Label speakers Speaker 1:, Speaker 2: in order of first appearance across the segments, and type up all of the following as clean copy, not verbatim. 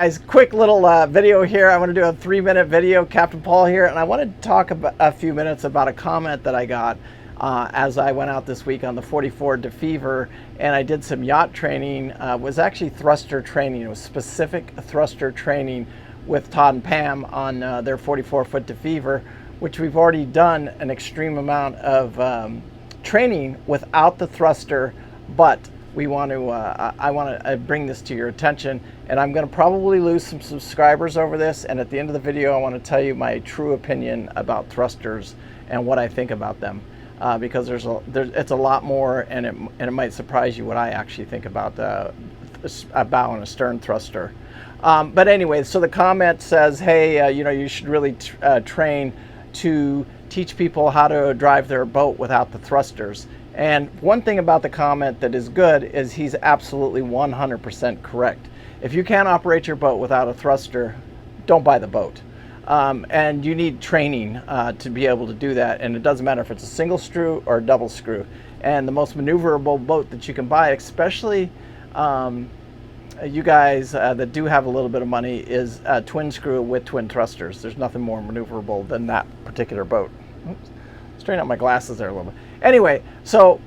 Speaker 1: Guys, quick little video here. I want to do a 3-minute video. Captain Paul here, and I want to talk about a few minutes about a comment that I got as I went out this week on the 44 DeFever, and I did some yacht training. It was actually thruster training. It was specific thruster training with Todd and Pam on their 44-foot DeFever, which we've already done an extreme amount of training without the thruster, but we want to I want to bring this to your attention, and I'm going to probably lose some subscribers over this, and at the end of the video I want to tell you my true opinion about thrusters and what I think about them, because it's a lot more, and it might surprise you what I actually think about a bow and a stern thruster. But anyway, so the comment says, hey, you should really train to teach people how to drive their boat without the thrusters. And one thing about the comment that is good is he's absolutely 100% correct. If you can't operate your boat without a thruster, don't buy the boat. And you need training to be able to do that. And it doesn't matter if it's a single screw or a double screw. And the most maneuverable boat that you can buy, especially you guys that do have a little bit of money, is a twin screw with twin thrusters. There's nothing more maneuverable than that particular boat. Oops. Straighten out my glasses there a little bit. Anyway, so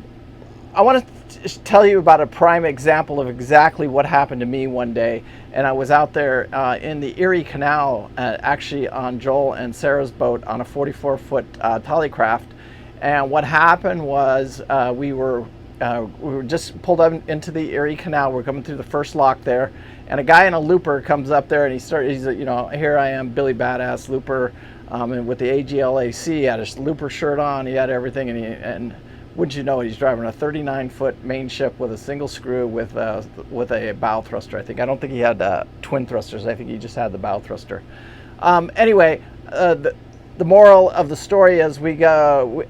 Speaker 1: I want to tell you about a prime example of exactly what happened to me one day. And I was out there in the Erie Canal, actually on Joel and Sarah's boat on a 44-foot Tollycraft. And what happened was we were just pulled up into the Erie Canal. We're coming through the first lock there, and a guy in a looper comes up there, and he's here I am, Billy Badass Looper, and with the AGLAC, he had his looper shirt on, he had everything, and wouldn't you know it, he's driving a 39-foot main ship with a single screw with a bow thruster. I don't think he had twin thrusters. I think he just had the bow thruster. Anyway, the moral of the story is we go,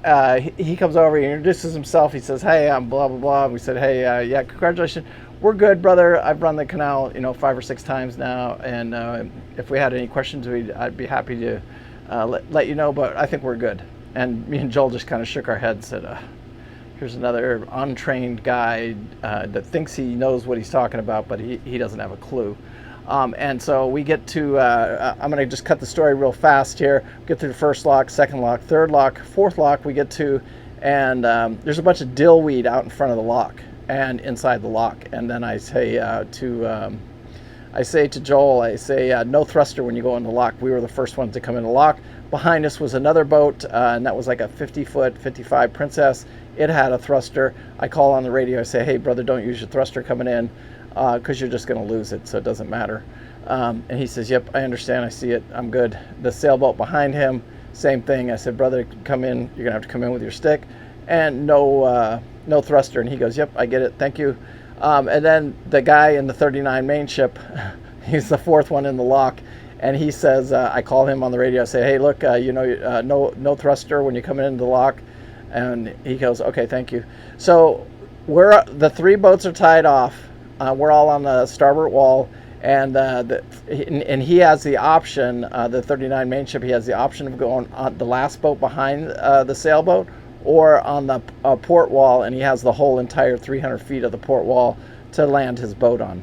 Speaker 1: he comes over, he introduces himself, he says, hey, I'm blah, blah, blah. We said, hey, yeah, congratulations. We're good, brother. I've run the canal, 5 or 6 times now, and if we had any questions, I'd be happy to let you know, but I think we're good. And me and Joel just kind of shook our heads, said, here's another untrained guy that thinks he knows what he's talking about, but he doesn't have a clue. And so we get to, I'm going to just cut the story real fast here. Get through the first lock, second lock, third lock, fourth lock we get to, and there's a bunch of dillweed out in front of the lock and inside the lock. And then I say to Joel, I say, no thruster when you go in the lock. We were the first ones to come in the lock. Behind us was another boat, and that was like a 50-foot, 55 Princess. It had a thruster. I call on the radio, I say, hey, brother, don't use your thruster coming in, because you're just going to lose it, so it doesn't matter. And he says, yep, I understand, I see it, I'm good. The sailboat behind him, same thing. I said, brother, come in, you're going to have to come in with your stick, and no thruster. And he goes, yep, I get it, thank you. And then the guy in the 39 main ship, he's the fourth one in the lock, and he says, I call him on the radio, I say, hey, look, no thruster when you come into the lock. And he goes, okay, thank you. So the 3 boats are tied off. We're all on the starboard wall, and he has the option, the 39 main ship, he has the option of going on the last boat behind the sailboat or on the port wall, and he has the whole entire 300 feet of the port wall to land his boat on.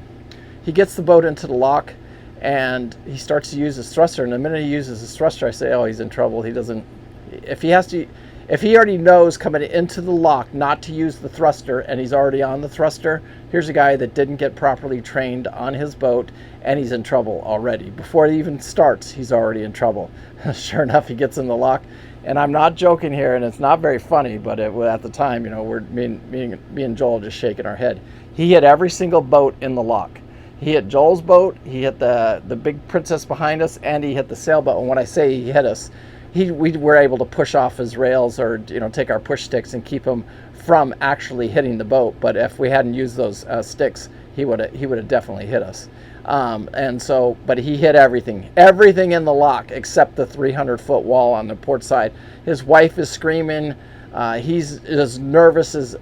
Speaker 1: He gets the boat into the lock, and he starts to use his thruster, and the minute he uses his thruster, I say, oh, he's in trouble. He doesn't, if he already knows coming into the lock not to use the thruster, and he's already on the thruster, here's a guy that didn't get properly trained on his boat, and he's in trouble already. Before it even starts, he's already in trouble. Sure enough, he gets in the lock, and I'm not joking here, and it's not very funny, but at the time, me and Joel just shaking our head. He hit every single boat in the lock. He hit Joel's boat, he hit the big Princess behind us, and he hit the sailboat. And when I say he hit us, we were able to push off his rails, or take our push sticks and keep him from actually hitting the boat. But if we hadn't used those sticks, he would have definitely hit us. But he hit everything in the lock except the 300-foot wall on the port side. His wife is screaming. He's as nervous as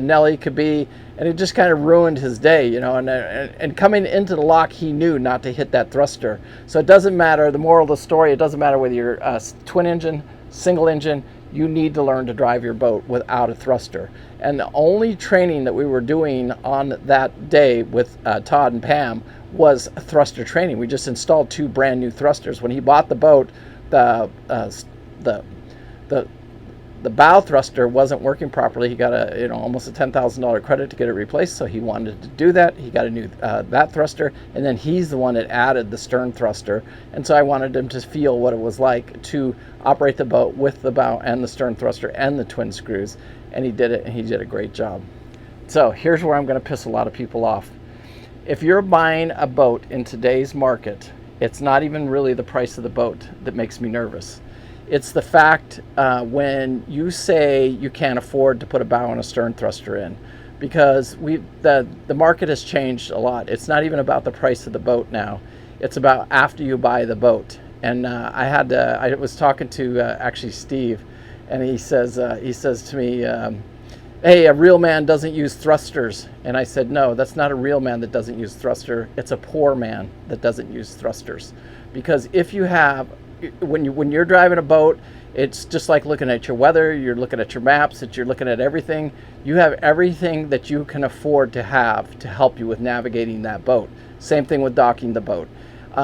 Speaker 1: Nellie could be, and it just kind of ruined his day, and coming into the lock, he knew not to hit that thruster. So it doesn't matter, the moral of the story, it doesn't matter whether you're twin engine, single engine, you need to learn to drive your boat without a thruster. And the only training that we were doing on that day with Todd and Pam was thruster training. We just installed 2 brand new thrusters. When he bought the boat, the bow thruster wasn't working properly. He got almost a $10,000 credit to get it replaced, so he wanted to do that. He got a new that thruster, and then he's the one that added the stern thruster. And so I wanted him to feel what it was like to operate the boat with the bow and the stern thruster and the twin screws, and he did it, and he did a great job. So here's where I'm going to piss a lot of people off. If you're buying a boat in today's market, it's not even really the price of the boat that makes me nervous. It's the fact when you say you can't afford to put a bow and a stern thruster in, because the market has changed a lot. It's not even about the price of the boat now. It's about after you buy the boat. And I was talking to actually Steve, and he says to me, hey, a real man doesn't use thrusters. And I said, no, that's not a real man that doesn't use thruster. It's a poor man that doesn't use thrusters. Because if you have, when you're driving a boat, it's just like looking at your weather, you're looking at your maps, you're looking at everything. You have everything that you can afford to have to help you with navigating that boat. Same thing with docking the boat.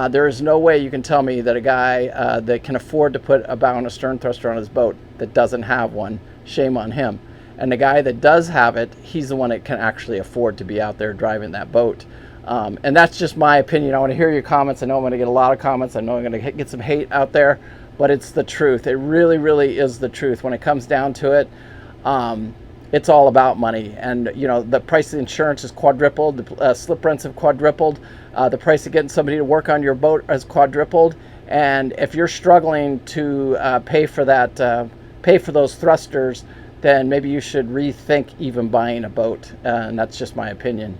Speaker 1: There is no way you can tell me that a guy that can afford to put a bow and a stern thruster on his boat that doesn't have one, shame on him. And the guy that does have it, he's the one that can actually afford to be out there driving that boat. And that's just my opinion. I want to hear your comments. I know I'm going to get a lot of comments. I know I'm going to get some hate out there, but it's the truth. It really, really is the truth. When it comes down to it, it's all about money. And, the price of insurance is quadrupled. The slip rents have quadrupled. The price of getting somebody to work on your boat has quadrupled. And if you're struggling to pay for those thrusters, then maybe you should rethink even buying a boat. And that's just my opinion.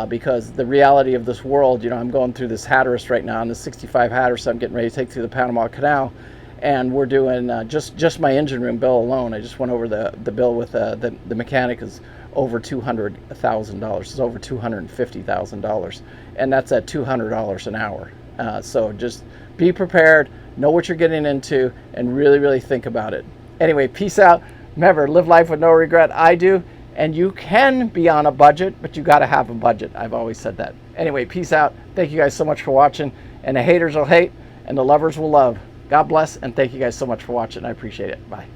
Speaker 1: Because the reality of this world, I'm going through this Hatteras right now, and the 65 Hatteras I'm getting ready to take through the Panama Canal, and we're doing just my engine room bill alone. I just went over the bill with the mechanic is over $200,000. It's over $250,000, and that's at $200 an hour. So just be prepared, know what you're getting into, and really, really think about it. Anyway, peace out. Remember, live life with no regret. I do. And you can be on a budget, but you got to have a budget. I've always said that. Anyway, peace out. Thank you guys so much for watching. And the haters will hate, and the lovers will love. God bless, and thank you guys so much for watching. I appreciate it. Bye.